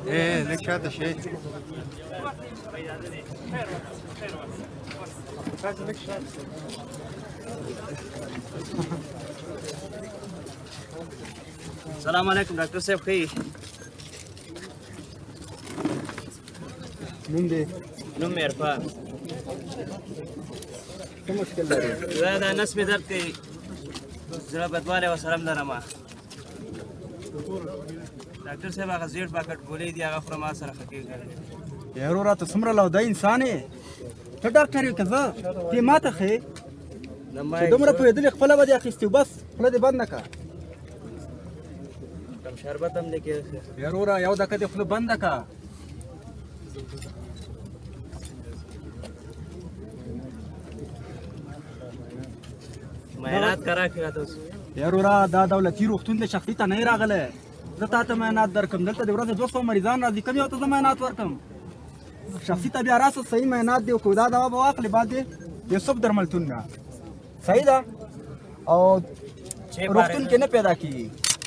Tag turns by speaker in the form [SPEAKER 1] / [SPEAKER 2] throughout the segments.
[SPEAKER 1] ايه لك شاطر شيء.
[SPEAKER 2] السلام عليكم ډاکټر صاحب ښه
[SPEAKER 1] نوم دې
[SPEAKER 2] نوم مې عرفان
[SPEAKER 1] څه مشکل لري؟
[SPEAKER 2] زه دا نس مې درد کوي زړه بدوالی ورسره هم لرم ډاکټر صاحب هغه زیړ پاکټ ګولۍ دي هغه خورم ما سره ښه کېږي
[SPEAKER 1] یارو راته څومره لوده انسان یې ته ډاکټر یې که زه دې ما ته ښې چې دومره پوهېدلې خپله به دې اخیستې بس خوله دې بنده کړه
[SPEAKER 2] کم شربت هم دی کې
[SPEAKER 1] یاروره یو دقیقه دې خوله بنده کړه
[SPEAKER 2] معاینات کرا کړه تاسو
[SPEAKER 1] یاروره دا دولتي روغتون دی شخصي ته نه یې راغلی زه تا ته معاینات درکړم دلته د ورځې 200 مریضان راځي کوم یو ته زه معاینات ورکړم شخصي ته بیا راسه صحیح معاینات دی وکړو دا دوا به واخلې بعد دې یوسف درملتون نه صحیح ده او روغتون کې نه پیدا کېږي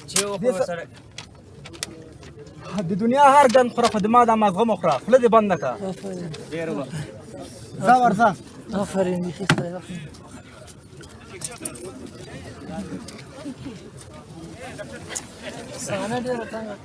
[SPEAKER 2] چې وخورو سره
[SPEAKER 1] د دنیا هر ګند خوره خو د ما دا ماغزه مه خوره خوله دې بنده کړه
[SPEAKER 2] ډېر وخت
[SPEAKER 1] ځه ورځه
[SPEAKER 3] آفرین بیخي ستایي آفرین صحنه ډېره تنګه